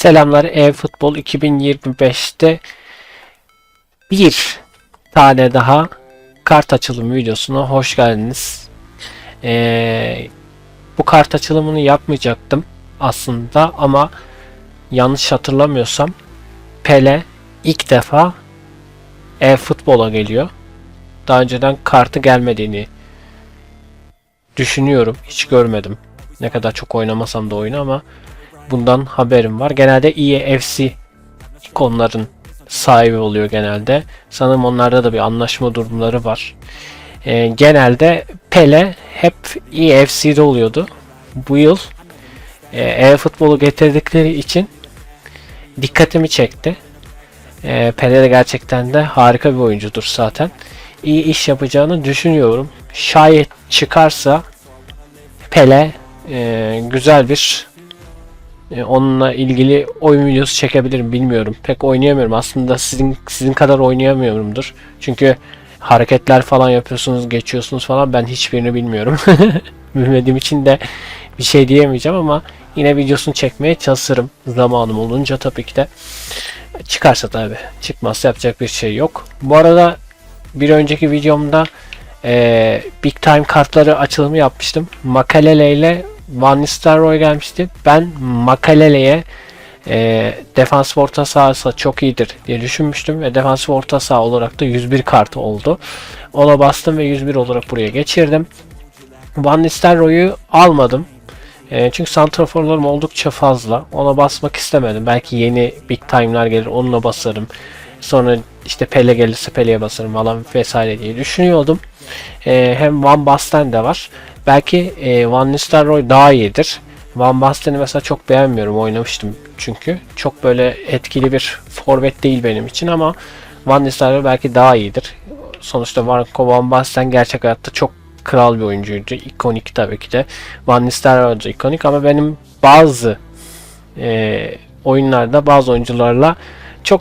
Selamlar, eFootball 2025'te bir tane daha kart açılımı videosuna hoş geldiniz. Bu kart açılımını yapmayacaktım aslında ama yanlış hatırlamıyorsam Pele ilk defa eFootball'a geliyor. Daha önceden kartı gelmediğini düşünüyorum. Hiç görmedim. Ne kadar çok oynamasam da oyunu ama bundan haberim var. Genelde EFC ikonların sahibi oluyor genelde. Sanırım onlarda da bir anlaşma durumları var. Genelde Pele hep EFC'de oluyordu. Bu yıl eFootball'u getirdikleri için dikkatimi çekti. Pele de gerçekten de harika bir oyuncudur zaten. İyi iş yapacağını düşünüyorum. Şayet çıkarsa Pele güzel bir onunla ilgili oyun videosu çekebilirim, bilmiyorum. Pek oynayamıyorum. Aslında sizin kadar oynayamıyorumdur. Çünkü hareketler falan yapıyorsunuz, geçiyorsunuz falan. Ben hiçbirini bilmiyorum. Bilmediğim için de bir şey diyemeyeceğim ama yine videosunu çekmeye çalışırım. Zamanım olunca tabii ki de. Çıkarsa tabii. Çıkmazsa yapacak bir şey yok. Bu arada bir önceki videomda Big Time kartları açılımı yapmıştım. Makalele ile Van Nistelrooy gelmişti. Ben Makalele'ye defansif orta sahası çok iyidir diye düşünmüştüm ve defansif orta saha olarak da 101 kartı oldu. Ona bastım ve 101 olarak buraya geçirdim. Van Nistelrooy'u almadım. Çünkü santraforlarım oldukça fazla. Ona basmak istemedim. Belki yeni Big Time'lar gelir, onunla basarım. Sonra işte Pele gelirse Pele'ye basarım falan vesaire diye düşünüyordum. Hem Van Basten de var. Belki Van Nistelrooy daha iyidir. Van Basten'i mesela çok beğenmiyorum. Oynamıştım çünkü. Çok böyle etkili bir forvet değil benim için ama Van Nistelrooy belki daha iyidir. Sonuçta Van Basten gerçek hayatta çok kral bir oyuncuydu. İkonik tabii ki de. Van Nistelrooy da ikonik ama benim bazı oyunlarda bazı oyuncularla çok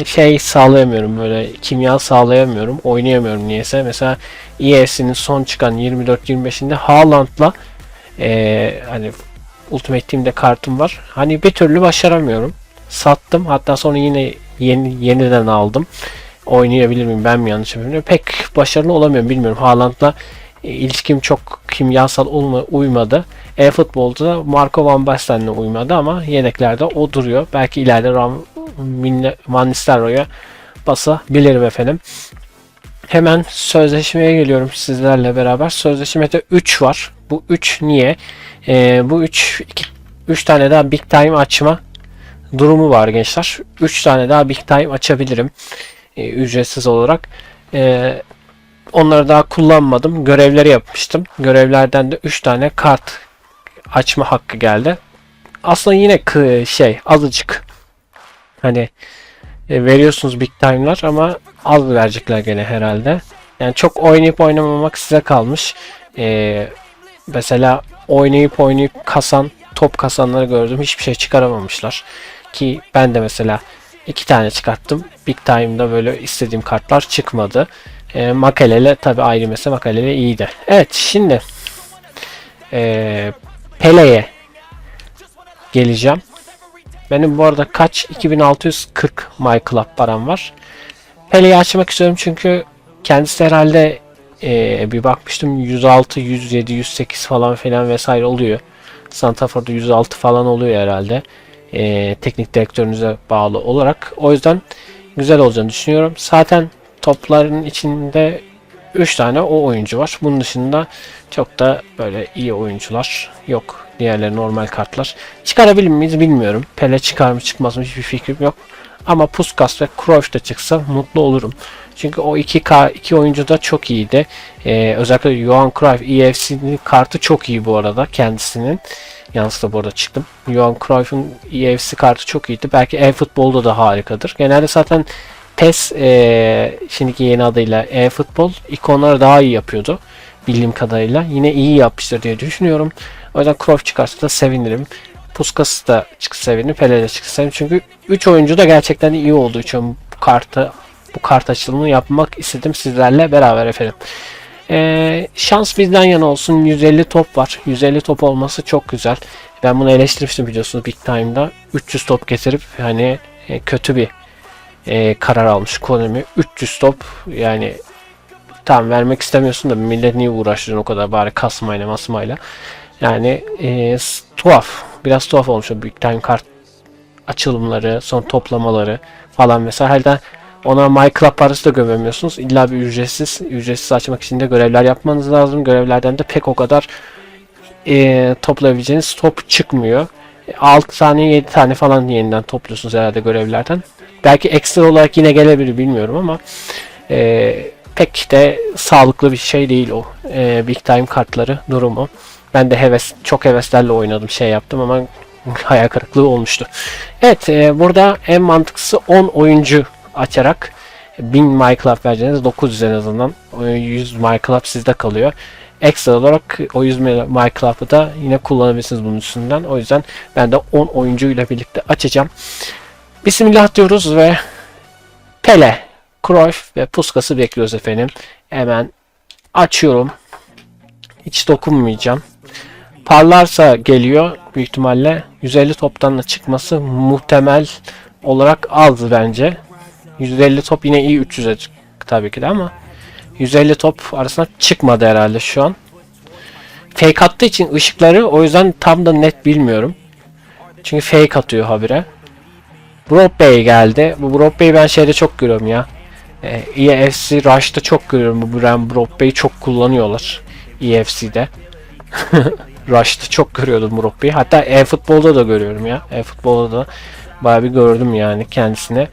şey sağlayamıyorum, böyle kimya sağlayamıyorum, oynayamıyorum niyeyse. Mesela EFC'nin son çıkan 24-25'inde Haaland'la hani Ultimate Team'de kartım var. Hani bir türlü başaramıyorum. Sattım. Hatta sonra yine yeniden aldım. Oynayabilir miyim, ben mi yanlış yapıyorum? Pek başarılı olamıyorum, bilmiyorum. Haaland'la ilişkim çok kimyasal uymadı. eFootball'da da Marco Van Basten'le uymadı ama yedeklerde o duruyor. Belki ileride Van Nistelrooy'a basabilirim efendim. Hemen sözleşmeye geliyorum sizlerle beraber. Sözleşmede 3 var. Bu 3 niye? Bu 3 tane daha Big Time açma durumu var gençler. 3 tane daha Big Time açabilirim. Ücretsiz olarak. Onları daha kullanmadım. Görevleri yapmıştım. Görevlerden de 3 tane kart açma hakkı geldi. Aslında yine azıcık. Hani veriyorsunuz Big Time'lar ama az verecekler gene herhalde. Yani çok oynayıp oynamamak size kalmış. Mesela oynayıp top kasanları gördüm. Hiçbir şey çıkaramamışlar. Ki ben de mesela 2 tane çıkarttım. Big Time'da böyle istediğim kartlar çıkmadı. Makalele tabi ayrı mesela, Makalele iyiydi. Evet, şimdi Pele'ye geleceğim. Benim bu arada kaç? 2640 My Club param var. Pele'yi açmak istiyorum çünkü kendisi herhalde bir bakmıştım 106, 107, 108 falan filan vesaire oluyor. Santrafor'da 106 falan oluyor herhalde. Teknik direktörünüze bağlı olarak. O yüzden güzel olacağını düşünüyorum. Zaten topların içinde 3 tane o oyuncu var. Bunun dışında çok da böyle iyi oyuncular yok. Diğerleri normal kartlar. Çıkarabilir miyiz bilmiyorum. Pele çıkar mı çıkmaz mı hiçbir fikrim yok. Ama Puskas ve Cruyff da çıksa mutlu olurum. Çünkü o iki oyuncu da çok iyiydi. Özellikle Johan Cruyff EFC'nin kartı çok iyi bu arada kendisinin. Yanlışlıkla bu arada çıktım. Johan Cruyff'un EFC kartı çok iyiydi. Belki eFootball'da da harikadır. Genelde zaten PES şimdiki yeni adıyla eFootball ikonları daha iyi yapıyordu. Bildiğim kadarıyla. Yine iyi yapmıştır diye düşünüyorum. O yüzden Cruyff çıkarsa da sevinirim. Puskas da çıksa sevinirim. Pele de çıksa sevinirim. Çünkü 3 oyuncu da gerçekten iyi olduğu için bu kart açılımını yapmak istedim sizlerle beraber efendim. Şans bizden yana olsun. 150 top var. 150 top olması çok güzel. Ben bunu eleştirmiştim biliyorsunuz Big Time'da. 300 top getirip hani kötü bir karar almış Konami. 300 top yani tam vermek istemiyorsun da millet niye uğraştırın o kadar bari kasmayla masmayla. Yani tuhaf. Biraz tuhaf olmuş o Big Time kart açılımları, son toplamaları falan mesela. Halde ona MyClub parası da gömemiyorsunuz. İlla bir ücretsiz açmak için de görevler yapmanız lazım. Görevlerden de pek o kadar toplayabileceğiniz top çıkmıyor. 6 tane 7 tane falan yeniden topluyorsunuz herhalde görevlerden. Belki ekstra olarak yine gelebilir bilmiyorum ama pek de sağlıklı bir şey değil o Big Time kartları durumu. Ben de çok heveslerle oynadım şey yaptım ama hayal kırıklığı olmuştu. Evet burada en mantıklısı 10 oyuncu açarak 1000 MyClub vereceğiniz 900 en azından 100 MyClub sizde kalıyor. Ekstra olarak o 100 MyClub'ı da yine kullanabilirsiniz bunun üstünden. O yüzden ben de 10 oyuncuyla birlikte açacağım. Bismillah diyoruz ve Pele, Cruyff ve Puskas bekliyoruz efendim. Hemen açıyorum. Hiç dokunmayacağım. Parlarsa geliyor büyük ihtimalle. 150 toptan da çıkması muhtemel olarak az bence. 150 top yine iyi 300'e tabii ki de ama 150 top arasında çıkmadı herhalde şu an. Fake attığı için ışıkları o yüzden tam da net bilmiyorum. Çünkü fake atıyor habire. Brobbey geldi. Bu Brobbey'i ben şeyde çok görüyorum ya. EFC Rush'ta çok görüyorum. Bu Brobbey'i çok kullanıyorlar. EFC'de. Rush'ta çok görüyordum Brobbey'i. Hatta e-futbolda da görüyorum ya. E-futbolda da bayağı bir gördüm yani kendisini.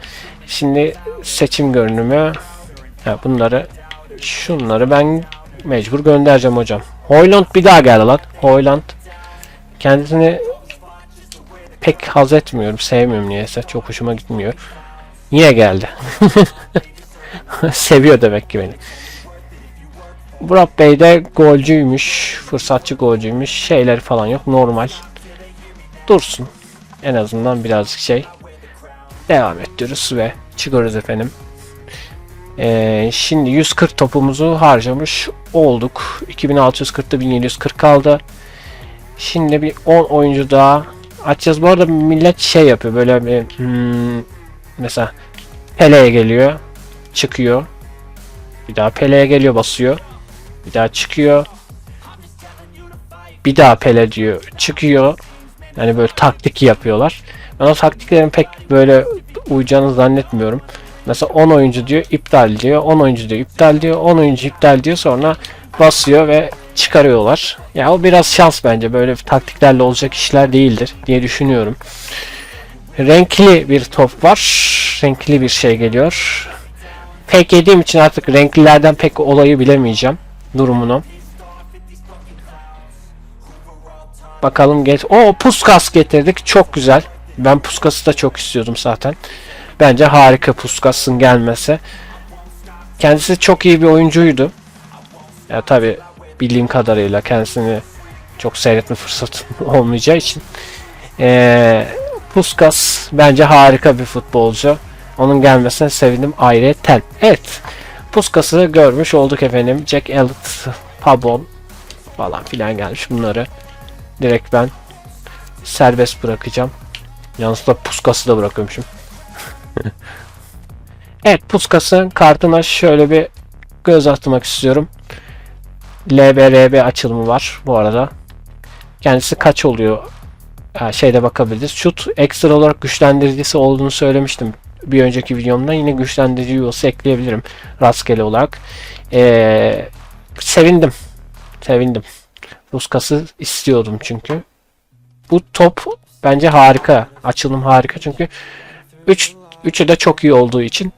Şimdi seçim görünümü. Şunları ben mecbur göndereceğim hocam. Højlund bir daha geldi lan. Højlund. Kendisini pek haz etmiyorum. Sevmiyorum niyeyse. Çok hoşuma gitmiyor. Yine geldi. Seviyor demek ki beni. Burak Bey de golcüymüş. Fırsatçı golcüymüş. Şeyler falan yok. Normal. Dursun. En azından birazcık şey. Devam ediyoruz ve çıkıyoruz efendim. Şimdi 140 topumuzu harcamış olduk. 2640'da 1740 kaldı. Şimdi bir 10 oyuncu daha açacağız. Bu arada millet şey yapıyor böyle bir mesela Pele'ye geliyor. Çıkıyor. Bir daha Pele'ye geliyor basıyor. Bir daha çıkıyor. Bir daha Pele diyor. Çıkıyor. Yani böyle taktik yapıyorlar. Ben o taktiklerin pek böyle uyacağını zannetmiyorum. Mesela 10 oyuncu diyor iptal diyor. 10 oyuncu diyor iptal diyor. 10 oyuncu iptal diyor. Sonra basıyor ve çıkarıyorlar. Ya o biraz şans bence. Böyle taktiklerle olacak işler değildir diye düşünüyorum. Renkli bir top var. Renkli bir şey geliyor. Pek yediğim için artık renklilerden pek olayı bilemeyeceğim. Durumunu. Bakalım geç. O Puskas getirdik. Çok güzel. Ben Puskas'ı da çok istiyordum zaten. Bence harika Puskas'ın gelmesi. Kendisi çok iyi bir oyuncuydu. Ya tabi bildiğim kadarıyla kendisini çok seyretme fırsatım olmayacağı için. Puskas bence harika bir futbolcu. Onun gelmesine sevindim ayrıyeten. Evet. Puskas'ı görmüş olduk efendim. Jack Elliott, Pabon falan filan gelmiş. Bunları direkt ben serbest bırakacağım. Yalnız da Puskas'ı da bırakıyormuşum. Evet, Puskas'ın kartına şöyle bir göz atmak istiyorum. LBRB açılımı var bu arada. Kendisi kaç oluyor? Şeyde bakabiliriz. Şut ekstra olarak güçlendiricisi olduğunu söylemiştim. Bir önceki videomda yine güçlendirici yuvası ekleyebilirim. Rastgele olarak. Sevindim. Puskas'ı istiyordum çünkü. Bu top bence harika. Açılım harika çünkü 3'ü de çok iyi olduğu için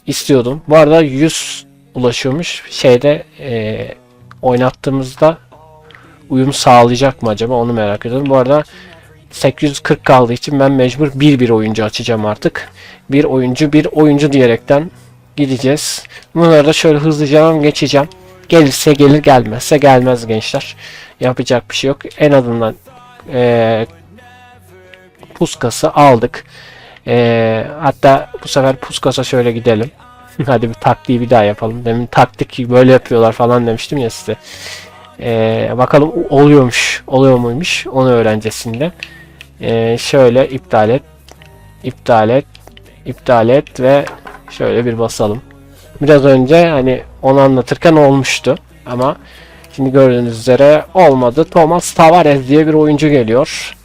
istiyordum. Bu arada 100 ulaşıyormuş. Şeyde oynattığımızda uyum sağlayacak mı acaba onu merak ediyorum. Bu arada 840 kaldığı için ben mecbur bir oyuncu açacağım artık. Bir oyuncu diyerekten gideceğiz. Bunları da şöyle hızlıca geçeceğim. Gelirse gelir, gelmezse gelmez gençler. Yapacak bir şey yok. En azından Puskas'ı aldık. Hatta bu sefer Puskas'a şöyle gidelim. Hadi bir taktiği bir daha yapalım. Demin taktik böyle yapıyorlar falan demiştim ya size. Bakalım oluyormuş. Oluyor muymuş? Onu öğreneceğiz şimdi. Şöyle iptal et. İptal et. İptal et ve şöyle bir basalım. Biraz önce hani onu anlatırken olmuştu. Ama şimdi gördüğünüz üzere olmadı. Thomas Tavares diye bir oyuncu geliyor.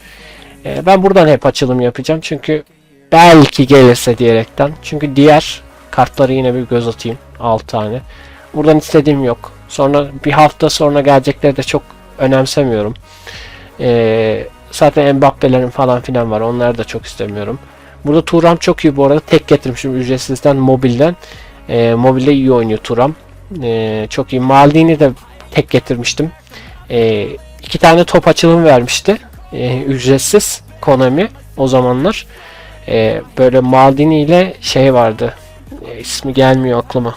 Ben buradan hep açılım yapacağım. Çünkü belki gelirse diyerekten. Çünkü diğer kartları yine bir göz atayım. 6 tane. Buradan istediğim yok. Sonra bir hafta sonra gelecekleri de çok önemsemiyorum. Zaten Mbappe'lerin falan filan var. Onları da çok istemiyorum. Burada Thuram çok iyi bu arada. Tek getirmişim ücretsizden mobilden. Mobilde iyi oynuyor Thuram. Çok iyi. Maldini de tek getirmiştim. 2 tane top açılım vermişti. Ücretsiz Konami o zamanlar. Böyle Maldini ile şey vardı. İsmi gelmiyor aklıma.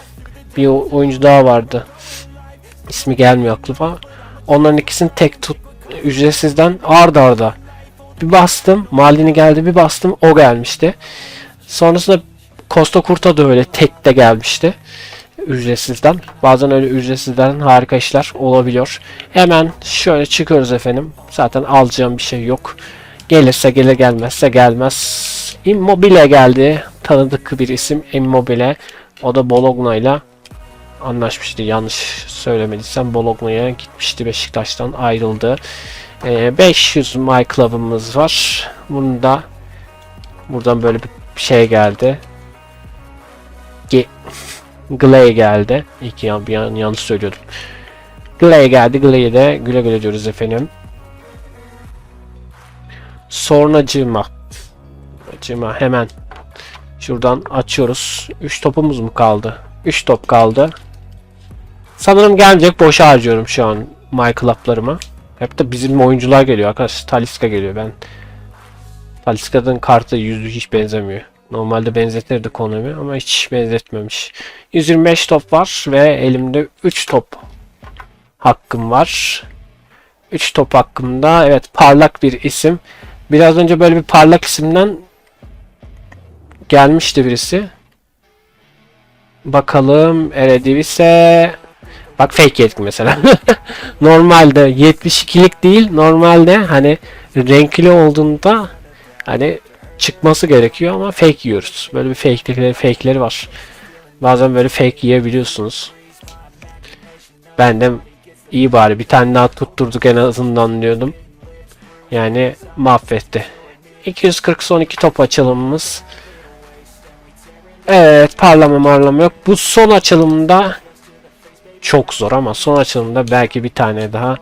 Bir oyuncu daha vardı. İsmi gelmiyor aklıma. Onların ikisini tek tut ücretsizden arda arda bir bastım. Maldini geldi, bir bastım. O gelmişti. Sonrasında Costa Curta da öyle tek de gelmişti. Ücretsizden. Bazen öyle ücretsizden harika işler olabiliyor. Hemen şöyle çıkıyoruz efendim. Zaten alacağım bir şey yok. Gelirse gelir, gelmezse gelmez. Immobile geldi. Tanıdık bir isim Immobile. O da Bologna ile anlaşmıştı. Yanlış söylemediysem Bologna'ya gitmişti. Beşiktaş'tan ayrıldı. 500 My Club'ımız var. Buradan böyle bir şey geldi. Glay geldi. İlk bir an yanlış söylüyordum. Glay geldi. Glay'e de güle güle diyoruz efendim. Sonracığıma hemen şuradan açıyoruz. 3 topumuz mu kaldı? 3 top kaldı. Sanırım gelmeyecek. Boşa harcıyorum şu an My Club'larımı. Hep de bizim oyuncular geliyor arkadaşlar. Talisca geliyor. Talisca'nın kartı yüzü hiç benzemiyor. Normalde benzetirdi Konami ama hiç benzetmemiş. 125 top var ve elimde 3 top hakkım var. 3 top hakkımda evet parlak bir isim. Biraz önce böyle bir parlak isimden gelmişti birisi. Bakalım Eredivisie. Bak fake yedik mesela. Normalde 72'lik değil. Normalde hani renkli olduğunda hani çıkması gerekiyor ama fake yiyoruz. Böyle bir fake'leri var. Bazen böyle fake yiyebiliyorsunuz. Ben de iyi bari bir tane daha tutturduk en azından diyordum. Yani mahvetti. 240 son 2 top açılımımız. Evet parlama yok. Bu son açılımda çok zor ama son açılımda belki bir tane daha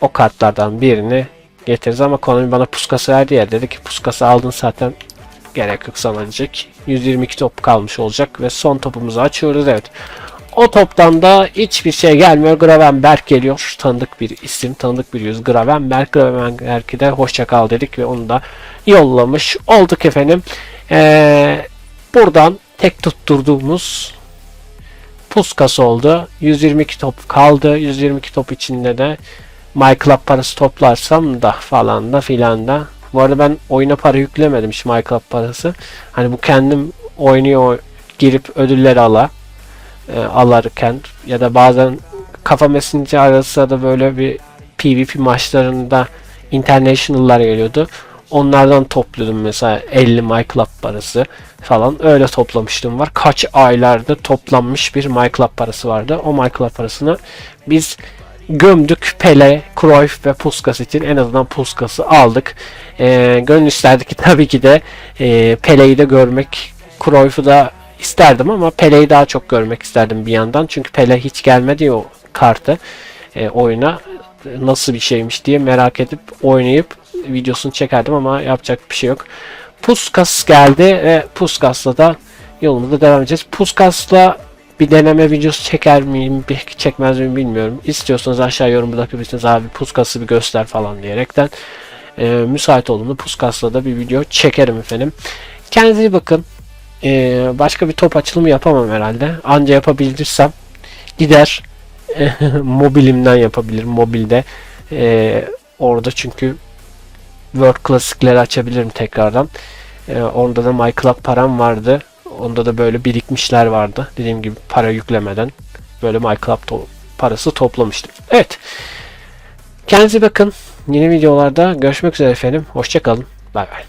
o kartlardan birini getiririz ama Konami bana puskası verdi ya, dedi ki puskası aldın zaten gerek yok sana diyecek. 122 top kalmış olacak ve son topumuzu açıyoruz. Evet. O toptan da hiçbir şey gelmiyor. Gravenberg geliyor. Tanıdık bir isim, tanıdık bir yüz. Gravenberg'e de hoşça kal dedik ve onu da yollamış olduk efendim. Buradan tek tutturduğumuz Puskas oldu. 122 top kaldı. 122 top içinde de My Club parası toplarsam da falan da filan da. Bu arada ben oyuna para yüklemedim hiç My Club parası. Hani bu kendim oynuyor girip ödülleri alırken ya da bazen kafa mesajı arası da böyle bir PvP maçlarında International'lar geliyordu. Onlardan topluyordum mesela 50 My Club parası falan öyle toplamıştım var. Kaç aylarda toplanmış bir My Club parası vardı. O My Club parasını biz gömdük. Pele, Cruyff ve Puskas için en azından Puskas'ı aldık. Gönül isterdi ki tabii ki de Pele'yi de görmek, Cruyff'u da isterdim ama Pele'yi daha çok görmek isterdim bir yandan. Çünkü Pele hiç gelmedi o kartı oyuna. Nasıl bir şeymiş diye merak edip oynayıp videosunu çekerdim ama yapacak bir şey yok. Puskas geldi ve Puskas'la da yolumuza devam edeceğiz. Puskas'la bir deneme videosu çeker miyim, çekmez miyim bilmiyorum. İstiyorsanız aşağı yorum bırakabilirsiniz. Abi Puskas'ı bir göster falan diyerekten. Müsait olduğunda Puskas'la da bir video çekerim efendim. Kendinize iyi bakın. Başka bir top açılımı yapamam herhalde. Anca yapabilirsem gider mobilimden yapabilirim. Mobilde orada çünkü World Classic'leri açabilirim tekrardan. Orada da My Club param vardı. Onda da böyle birikmişler vardı. Dediğim gibi para yüklemeden böyle MyClub parası toplamıştım. Evet. Kendinize bakın. Yeni videolarda görüşmek üzere efendim. Hoşça kalın. Bay bay.